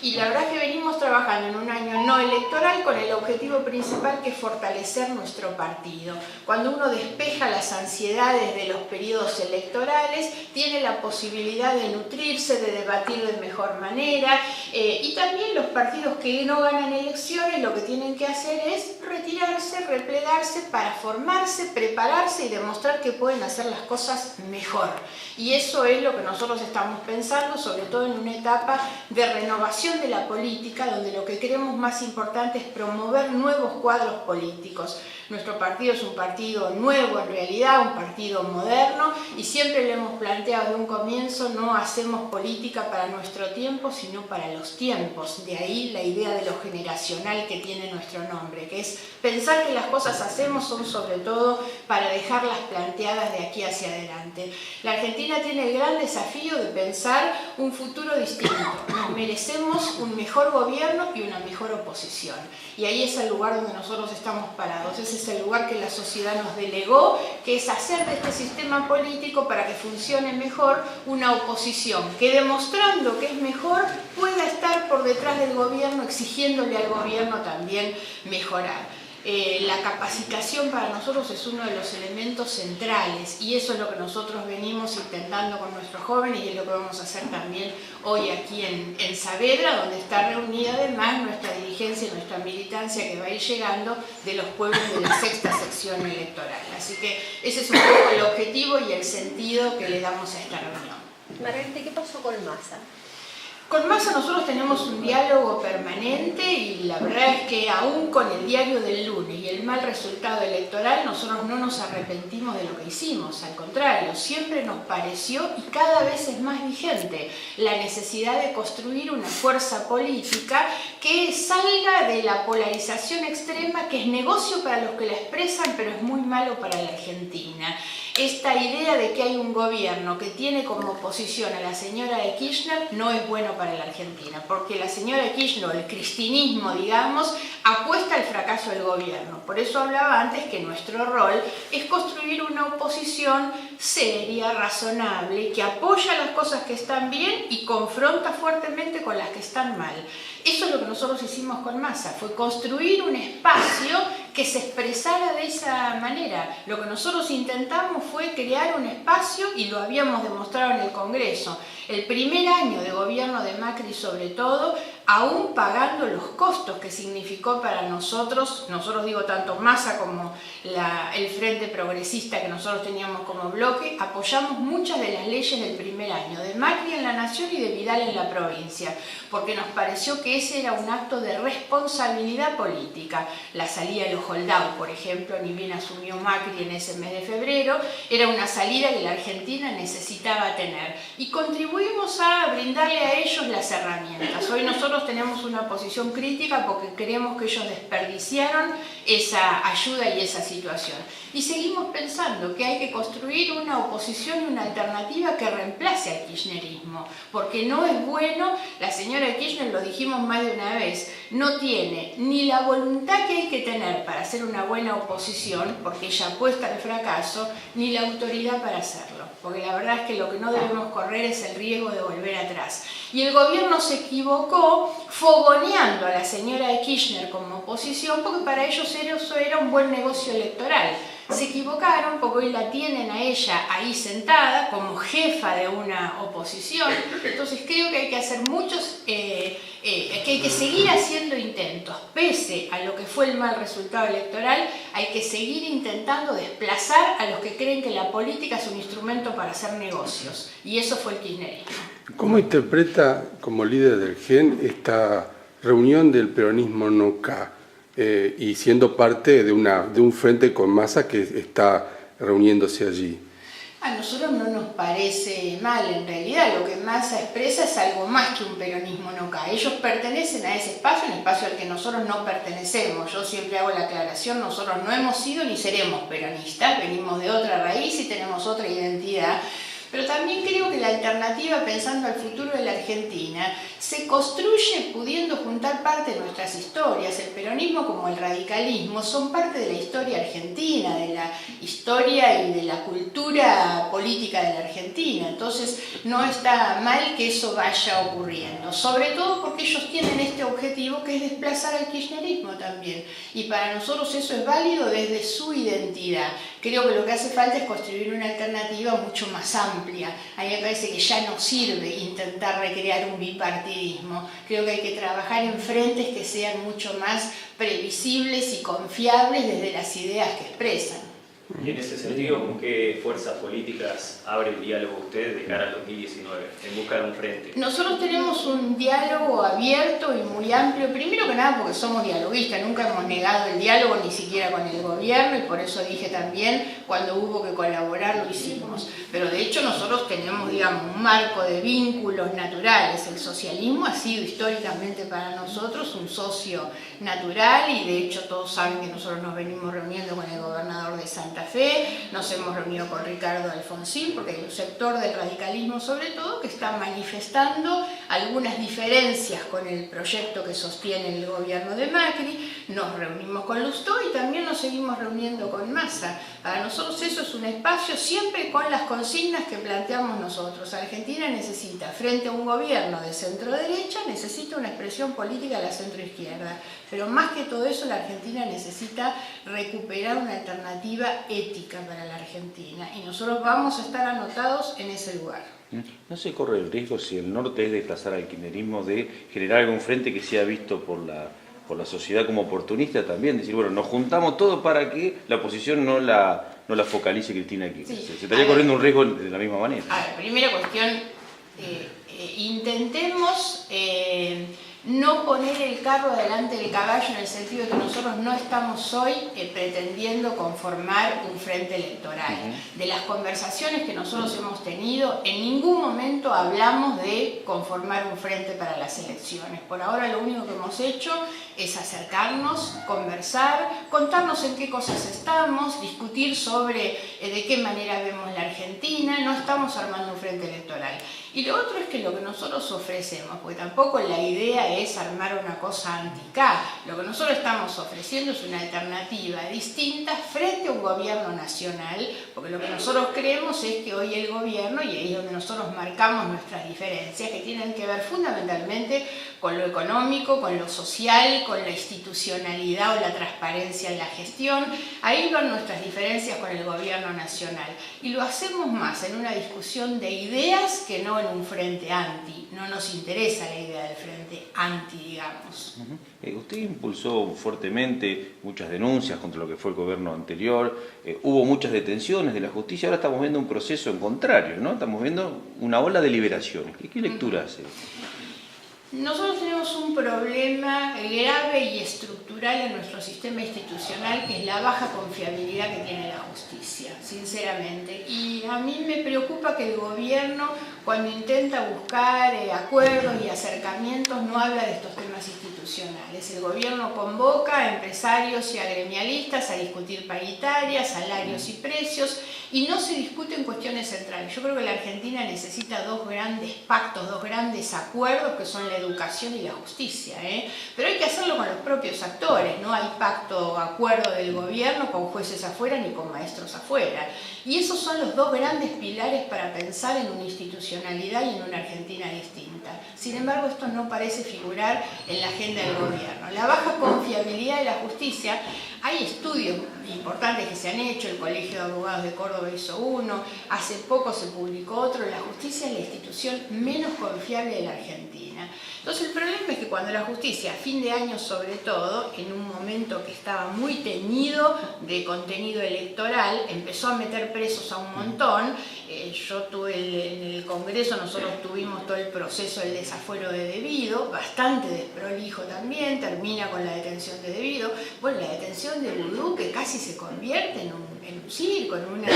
Y la verdad que venimos trabajando en un año no electoral con el objetivo principal que es fortalecer nuestro partido. Cuando uno despeja las ansiedades de los periodos electorales, tiene la posibilidad de nutrirse, de debatir de mejor manera, y también los partidos que no ganan elecciones lo que tienen que hacer es retirarse, replegarse para formarse, prepararse y demostrar que pueden hacer las cosas mejor. Y eso es lo que nosotros estamos pensando, sobre todo en una etapa de renovación de la política, donde lo que creemos más importante es promover nuevos cuadros políticos. Nuestro partido es un partido nuevo en realidad, un partido moderno, y siempre le hemos planteado de un comienzo: no hacemos política para nuestro tiempo, sino para los tiempos. De ahí la idea de lo generacional que tiene nuestro nombre, que es pensar que las cosas hacemos son sobre todo para dejarlas planteadas de aquí hacia adelante. La Argentina tiene el gran desafío de pensar un futuro distinto. Nos merecemos un mejor gobierno y una mejor oposición. Y ahí es el lugar donde nosotros estamos parados. Ese es el lugar que la sociedad nos delegó, que es hacer de este sistema político, para que funcione mejor, una oposición que, demostrando que es mejor, pueda estar por detrás del gobierno, exigiéndole al gobierno también mejorar. La capacitación para nosotros es uno de los elementos centrales, y eso es lo que nosotros venimos intentando con nuestros jóvenes, y es lo que vamos a hacer también hoy aquí en Saavedra, donde está reunida además nuestra dirigencia y nuestra militancia que va a ir llegando de los pueblos de la sexta sección electoral. Así que ese es un poco el objetivo y el sentido que le damos a esta reunión. Margarita, ¿qué pasó con Massa? Con Massa nosotros tenemos un diálogo permanente, y la verdad es que aún con el diario del lunes y el mal resultado electoral, nosotros no nos arrepentimos de lo que hicimos. Al contrario, siempre nos pareció, y cada vez es más vigente, la necesidad de construir una fuerza política que salga de la polarización extrema, que es negocio para los que la expresan, pero es muy malo para la Argentina. Esta idea de que hay un gobierno que tiene como oposición a la señora de Kirchner no es bueno para la Argentina, porque la señora de Kirchner, el cristinismo, digamos, apuesta al fracaso del gobierno. Por eso hablaba antes que nuestro rol es construir una oposición seria, razonable, que apoya las cosas que están bien y confronta fuertemente con las que están mal. Eso es lo que nosotros hicimos con Massa, fue construir un espacio que se expresara de esa manera. Lo que nosotros intentamos fue crear un espacio, y lo habíamos demostrado en el Congreso. El primer año de gobierno de Macri, sobre todo, aún pagando los costos que significó para nosotros digo tanto Massa como el Frente Progresista que nosotros teníamos como bloque, apoyamos muchas de las leyes del primer año, de Macri en la Nación y de Vidal en la provincia, porque nos pareció que ese era un acto de responsabilidad política. La salida de los holdout, por ejemplo, ni bien asumió Macri en ese mes de febrero, era una salida que la Argentina necesitaba tener, y contribuimos a brindarle a ellos las herramientas. Hoy nosotros tenemos una posición crítica porque creemos que ellos desperdiciaron esa ayuda y esa situación. Y seguimos pensando que hay que construir una oposición y una alternativa que reemplace al kirchnerismo, porque no es bueno. La señora Kirchner, lo dijimos más de una vez, no tiene ni la voluntad que hay que tener para hacer una buena oposición, porque ella apuesta al fracaso, ni la autoridad para hacerlo, porque la verdad es que lo que no debemos correr es el riesgo de volver atrás. Y el gobierno se equivocó fogoneando a la señora de Kirchner como oposición, porque para ellos eso era un buen negocio electoral. Se equivocaron porque hoy la tienen a ella ahí sentada como jefa de una oposición. Entonces creo que hay que hacer que hay que seguir haciendo intentos, pese a lo que fue el mal resultado electoral. Hay que seguir intentando desplazar a los que creen que la política es un instrumento para hacer negocios, y eso fue el kirchnerismo. ¿Cómo interpreta como líder del GEN esta reunión del peronismo no-K? Y siendo parte de un frente con Massa que está reuniéndose allí. A nosotros no nos parece mal, en realidad lo que Massa expresa es algo más que un peronismo no-K. Ellos pertenecen a ese espacio, un espacio al que nosotros no pertenecemos. Yo siempre hago la aclaración, nosotros no hemos sido ni seremos peronistas, venimos de otra raíz y tenemos otra identidad. Pero también creo que la alternativa, pensando al futuro de la Argentina, se construye pudiendo juntar parte de nuestras historias. El peronismo como el radicalismo son parte de la historia argentina, de la historia y de la cultura política de la Argentina. Entonces no está mal que eso vaya ocurriendo, sobre todo porque ellos tienen este objetivo que es desplazar al kirchnerismo también. Y para nosotros eso es válido desde su identidad. Creo que lo que hace falta es construir una alternativa mucho más amplia. A mí me parece que ya no sirve intentar recrear un bipartidismo. Creo que hay que trabajar en frentes que sean mucho más previsibles y confiables desde las ideas que expresan. Y en ese sentido, ¿con qué fuerzas políticas abre el diálogo usted de cara al 2019, en busca de un frente? Nosotros tenemos un diálogo abierto y muy amplio, primero que nada porque somos dialoguistas, nunca hemos negado el diálogo ni siquiera con el gobierno, y por eso dije también, cuando hubo que colaborar lo hicimos. Pero de hecho nosotros tenemos, digamos, un marco de vínculos naturales. El socialismo ha sido históricamente para nosotros un socio natural, y de hecho todos saben que nosotros nos venimos reuniendo con el gobernador de Santa Fe, nos hemos reunido con Ricardo Alfonsín, porque hay un sector del radicalismo sobre todo que está manifestando algunas diferencias con el proyecto que sostiene el gobierno de Macri. Nos reunimos con Lustó y también nos seguimos reuniendo con Massa. Para nosotros eso es un espacio siempre con las consignas que planteamos nosotros. Argentina necesita, frente a un gobierno de centro-derecha, necesita una expresión política de la centro-izquierda. Pero más que todo eso, la Argentina necesita recuperar una alternativa ética para la Argentina, y nosotros vamos a estar anotados en ese lugar. ¿No se corre el riesgo, si el norte es desplazar al kirchnerismo, de generar algún frente que sea visto por la sociedad como oportunista también? Decir, bueno, nos juntamos todos para que la oposición no la focalice Cristina Kirchner. Sí. ¿Se estaría corriendo un riesgo de la misma manera? A ver, primera cuestión, intentemos no poner el carro adelante del caballo, en el sentido de que nosotros no estamos hoy pretendiendo conformar un frente electoral. De las conversaciones que nosotros hemos tenido, en ningún momento hablamos de conformar un frente para las elecciones. Por ahora lo único que hemos hecho es acercarnos, conversar, contarnos en qué cosas estamos, discutir sobre de qué manera vemos la Argentina. No estamos armando un frente electoral. Y lo otro es que lo que nosotros ofrecemos, porque tampoco la idea es armar una cosa anti-K, lo que nosotros estamos ofreciendo es una alternativa distinta frente a un gobierno nacional, porque lo que nosotros creemos es que hoy el gobierno, y ahí es donde nosotros marcamos nuestras diferencias, que tienen que ver fundamentalmente con lo económico, con lo social, con la institucionalidad o la transparencia en la gestión. Ahí van nuestras diferencias con el gobierno nacional. Y lo hacemos más en una discusión de ideas que no en un frente anti. No nos interesa la idea del frente anti, digamos. Usted impulsó fuertemente muchas denuncias contra lo que fue el gobierno anterior, hubo muchas detenciones de la justicia, ahora estamos viendo un proceso en contrario, ¿no? Estamos viendo una ola de liberaciones. ¿Qué lectura hace? Nosotros tenemos un problema grave y estructural en nuestro sistema institucional, que es la baja confiabilidad que tiene la justicia, sinceramente. Y a mí me preocupa que el gobierno, cuando intenta buscar acuerdos y acercamientos, no habla de estos temas institucionales. El gobierno convoca a empresarios y a gremialistas a discutir paritarias, salarios y precios, y no se discuten cuestiones centrales. Yo creo que la Argentina necesita dos grandes pactos, dos grandes acuerdos, que son la educación y la justicia, Pero hay que hacerlo con los propios actores. No hay pacto, acuerdo del gobierno con jueces afuera ni con maestros afuera. Y esos son los dos grandes pilares para pensar en una institucionalidad y en una Argentina distinta. Sin embargo, esto no parece figurar en la agenda del gobierno. La baja confiabilidad de la justicia, hay estudios importantes que se han hecho, el Colegio de Abogados de Córdoba hizo uno, hace poco se publicó otro. La justicia es la institución menos confiable de la Argentina. Entonces el problema es que cuando la justicia, a fin de año sobre todo, en un momento que estaba muy teñido de contenido electoral, empezó a meter presos a un montón. Yo tuve en el Congreso, nosotros tuvimos todo el proceso del desafuero de debido, bastante desprolijo también, termina con la detención de debido. Bueno, la detención de Vudú, que casi se convierte en un circo, en una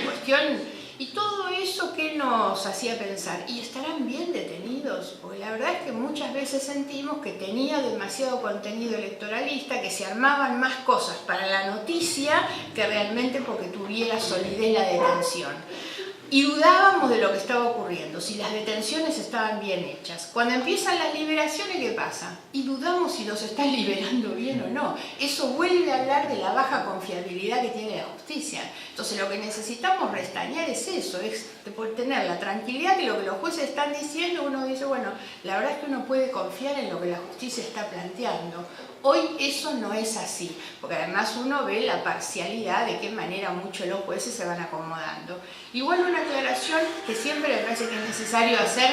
cuestión. Y todo eso que nos hacía pensar, ¿y estarán bien detenidos? Porque la verdad es que muchas veces sentimos que tenía demasiado contenido electoralista, que se armaban más cosas para la noticia que realmente porque tuviera solidez la detención. y dudábamos de lo que estaba ocurriendo, si las detenciones estaban bien hechas. Cuando empiezan las liberaciones, ¿qué pasa? Y dudamos si los están liberando bien o no. Eso vuelve a hablar de la baja confiabilidad que tiene la justicia. Entonces lo que necesitamos restañar es eso, es tener la tranquilidad que lo que los jueces están diciendo, uno dice, bueno, la verdad es que uno puede confiar en lo que la justicia está planteando. Hoy eso no es así, porque además uno ve la parcialidad, de qué manera muchos los jueces se van acomodando. Igual una aclaración que siempre me parece que es necesario hacer,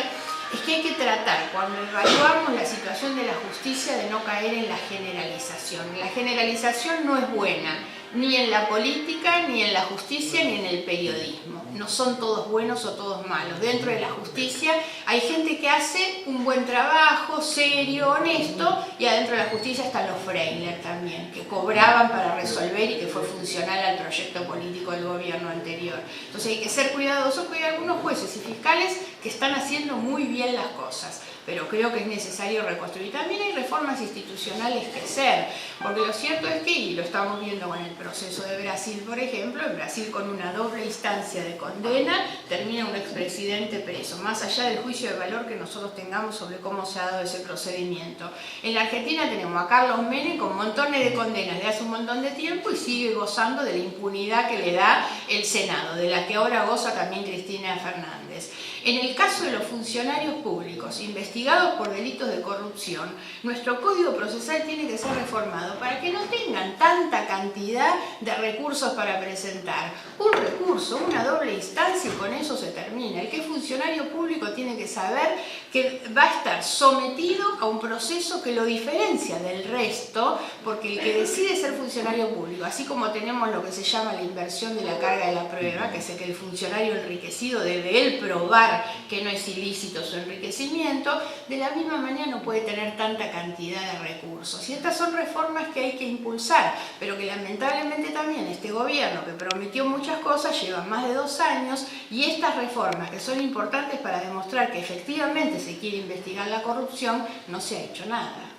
es que hay que tratar, cuando evaluamos la situación de la justicia, de no caer en la generalización. La generalización no es buena, ni en la política, ni en la justicia, ni en el periodismo. No son todos buenos o todos malos. Dentro de la justicia hay gente que hace un buen trabajo, serio, honesto, y adentro de la justicia están los Freiler también, que cobraban para resolver y que fue funcional al proyecto político del gobierno anterior. Entonces hay que ser cuidadosos, porque hay algunos jueces y fiscales que están haciendo muy bien las cosas, pero creo que es necesario reconstruir. También hay reformas institucionales que hacer, porque lo cierto es que, y lo estamos viendo con el proceso de Brasil, por ejemplo, en Brasil con una doble instancia de condena, termina un expresidente preso, más allá del juicio de valor que nosotros tengamos sobre cómo se ha dado ese procedimiento. En la Argentina tenemos a Carlos Menem con montones de condenas de hace un montón de tiempo y sigue gozando de la impunidad que le da el Senado, de la que ahora goza también Cristina Fernández. En el caso de los funcionarios públicos investigados por delitos de corrupción, nuestro Código Procesal tiene que ser reformado para que no tengan tanta cantidad de recursos para presentar. Un recurso, una doble instancia, y con eso se termina. El que es funcionario público tiene que saber que va a estar sometido a un proceso que lo diferencia del resto, porque el que decide ser funcionario público, así como tenemos lo que se llama la inversión de la carga de la prueba, que es que el funcionario enriquecido debe él probar que no es ilícito su enriquecimiento, de la misma manera no puede tener tanta cantidad de recursos. Y estas son reformas que hay que impulsar, pero que lamentablemente también este gobierno, que prometió muchas cosas, lleva más de 2 años, y estas reformas que son importantes para demostrar que efectivamente se quiere investigar la corrupción, no se ha hecho nada.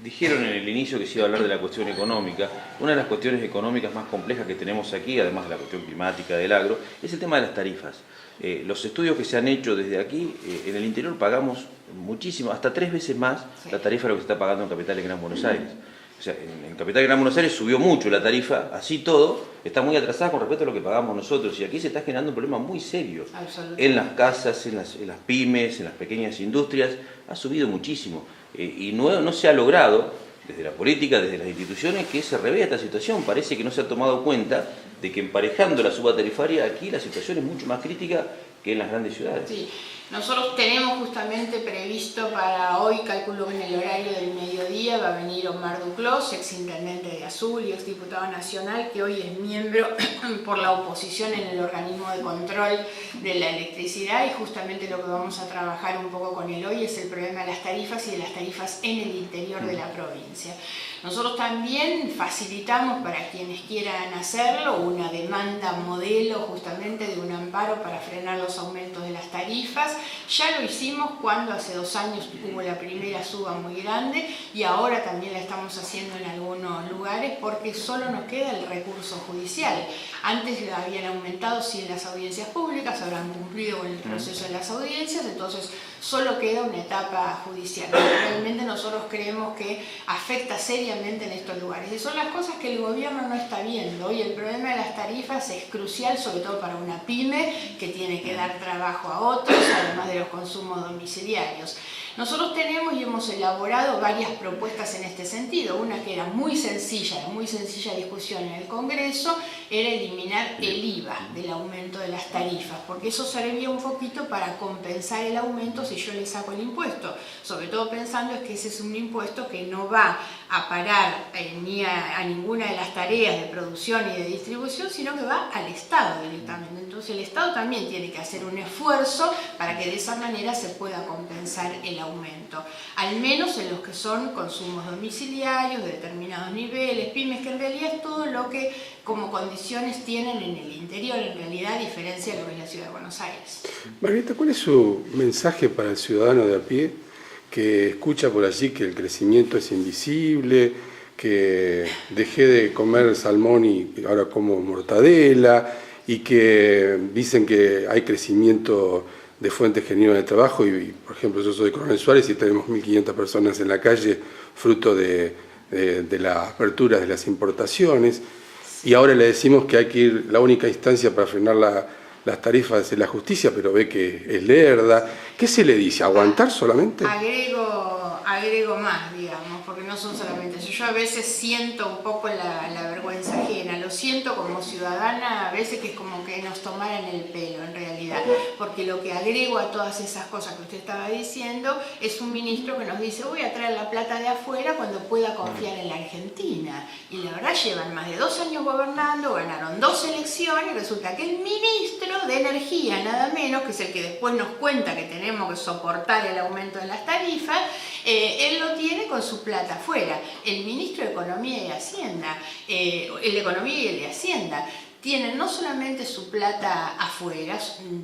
Dijeron en el inicio que se iba a hablar de la cuestión económica. Una de las cuestiones económicas más complejas que tenemos aquí, además de la cuestión climática del agro, es el tema de las tarifas. Los estudios que se han hecho desde aquí, en el interior pagamos muchísimo, hasta 3 veces más la tarifa de lo que se está pagando en Capital y Gran Buenos Aires. O sea, en Capital y Gran Buenos Aires subió mucho la tarifa, así todo, está muy atrasada con respecto a lo que pagamos nosotros, y aquí se está generando un problema muy serio. En las casas, en las pymes, en las pequeñas industrias, ha subido muchísimo. Y no se ha logrado, desde la política, desde las instituciones, que se revea esta situación. Parece que no se ha tomado cuenta de que emparejando la suba tarifaria aquí la situación es mucho más crítica que en las grandes ciudades. Sí. Nosotros tenemos justamente previsto para hoy, calculo que en el horario del mediodía, va a venir Omar Duclos, exintendente de Azul y exdiputado nacional, que hoy es miembro por la oposición en el organismo de control de la electricidad, y justamente lo que vamos a trabajar un poco con él hoy es el problema de las tarifas y de las tarifas en el interior de la provincia. Nosotros también facilitamos para quienes quieran hacerlo una demanda modelo justamente de un amparo para frenar los aumentos de las tarifas. Ya lo hicimos cuando hace 2 años hubo la primera suba muy grande, y ahora también la estamos haciendo en algunos lugares porque solo nos queda el recurso judicial. Antes lo habían aumentado sí en las audiencias públicas, habrán cumplido con el proceso de las audiencias, entonces solo queda una etapa judicial. Realmente nosotros creemos que afecta seriamente en estos lugares, y son las cosas que el gobierno no está viendo. Hoy el problema de las tarifas es crucial, sobre todo para una pyme que tiene que dar trabajo a otros, además de los consumos domiciliarios. Nosotros tenemos y hemos elaborado varias propuestas en este sentido. Una que era muy sencilla discusión en el Congreso, era eliminar el IVA del aumento de las tarifas, porque eso servía un poquito para compensar el aumento si yo le saco el impuesto. Sobre todo pensando es que ese es un impuesto que no va a parar ni a ninguna de las tareas de producción y de distribución, sino que va al Estado directamente. Entonces el Estado también tiene que hacer un esfuerzo para que de esa manera se pueda compensar el aumento, al menos en los que son consumos domiciliarios de determinados niveles, pymes, que en realidad es todo lo que como condiciones tienen en el interior, en realidad, a diferencia de lo que es la Ciudad de Buenos Aires. Margarita, ¿cuál es su mensaje para el ciudadano de a pie que escucha por allí que el crecimiento es invisible, que dejé de comer salmón y ahora como mortadela, y que dicen que hay crecimiento de fuentes genuinas de trabajo, y por ejemplo yo soy Coronel Suárez y tenemos 1.500 personas en la calle fruto de la apertura de las importaciones, y ahora le decimos que hay que ir, la única instancia para frenar las tarifas es la justicia, pero ve que es lerda. ¿Qué se le dice? ¿Aguantar solamente? Agrego más, digamos, porque no son solamente eso. Yo a veces siento un poco la vergüenza ajena, lo siento como ciudadana, a veces que es como que nos tomaran el pelo en realidad, porque lo que agrego a todas esas cosas que usted estaba diciendo es un ministro que nos dice voy a traer la plata de afuera cuando pueda confiar en la Argentina. Y la verdad llevan más de 2 años gobernando, ganaron 2 elecciones y resulta que el ministro de Energía, nada menos, que es el que después nos cuenta que tenemos que soportar el aumento de las tarifas, él lo tiene con su plata afuera. El ministro de Economía y Hacienda, el de Economía y el de Hacienda, tienen no solamente su plata afuera,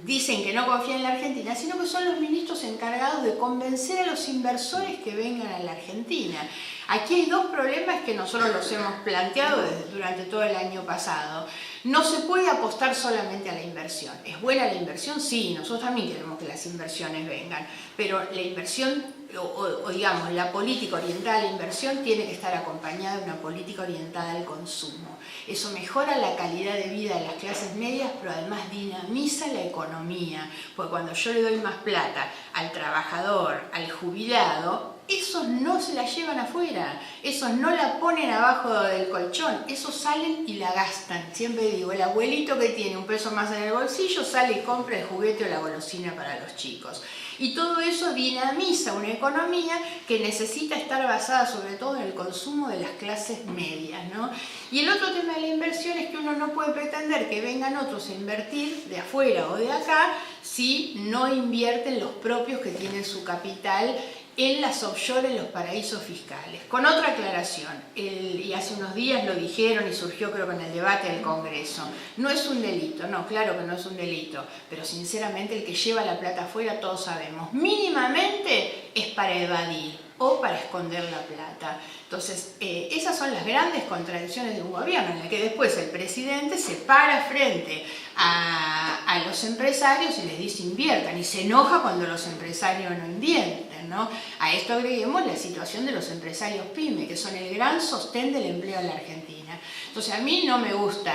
dicen que no confían en la Argentina, sino que son los ministros encargados de convencer a los inversores que vengan a la Argentina. Aquí hay 2 problemas que nosotros los hemos planteado durante todo el año pasado. No se puede apostar solamente a la inversión. ¿Es buena la inversión? Sí, nosotros también queremos que las inversiones vengan, pero la inversión, o digamos, la política orientada a la inversión tiene que estar acompañada de una política orientada al consumo. Eso mejora la calidad de vida de las clases medias, pero además dinamiza la economía, porque cuando yo le doy más plata al trabajador, al jubilado, esos no se la llevan afuera, esos no la ponen abajo del colchón, esos salen y la gastan. Siempre digo, el abuelito que tiene un peso más en el bolsillo sale y compra el juguete o la golosina para los chicos. Y todo eso dinamiza una economía que necesita estar basada sobre todo en el consumo de las clases medias, ¿no? Y el otro tema de la inversión es que uno no puede pretender que vengan otros a invertir de afuera o de acá si no invierten los propios que tienen su capital en las offshore, en los paraísos fiscales. Con otra aclaración, y hace unos días lo dijeron y surgió creo que en el debate del Congreso, no es un delito, no, claro que no es un delito, pero sinceramente el que lleva la plata afuera todos sabemos, mínimamente es para evadir o para esconder la plata. Entonces, esas son las grandes contradicciones de un gobierno, en el que después el presidente se para frente a los empresarios y les dice inviertan, y se enoja cuando los empresarios no invierten, ¿no? A esto agreguemos la situación de los empresarios PYME, que son el gran sostén del empleo en la Argentina. Entonces, a mí no me gusta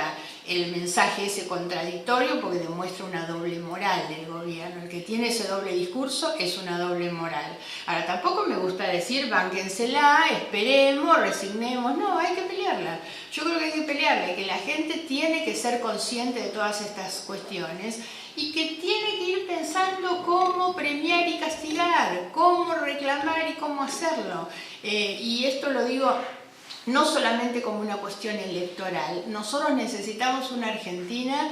el mensaje ese contradictorio porque demuestra una doble moral del gobierno. El que tiene ese doble discurso es una doble moral. Ahora, tampoco me gusta decir bánquensela, esperemos, resignemos. No, hay que pelearla. Yo creo que hay que pelearla y que la gente tiene que ser consciente de todas estas cuestiones y que tiene que ir pensando cómo premiar y castigar, cómo reclamar y cómo hacerlo. Y esto lo digo no solamente como una cuestión electoral. Nosotros necesitamos una Argentina,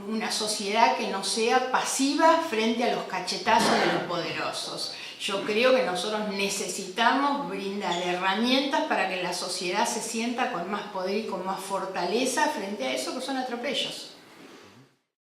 una sociedad que no sea pasiva frente a los cachetazos de los poderosos. Yo creo que nosotros necesitamos brindar herramientas para que la sociedad se sienta con más poder y con más fortaleza frente a eso que son atropellos.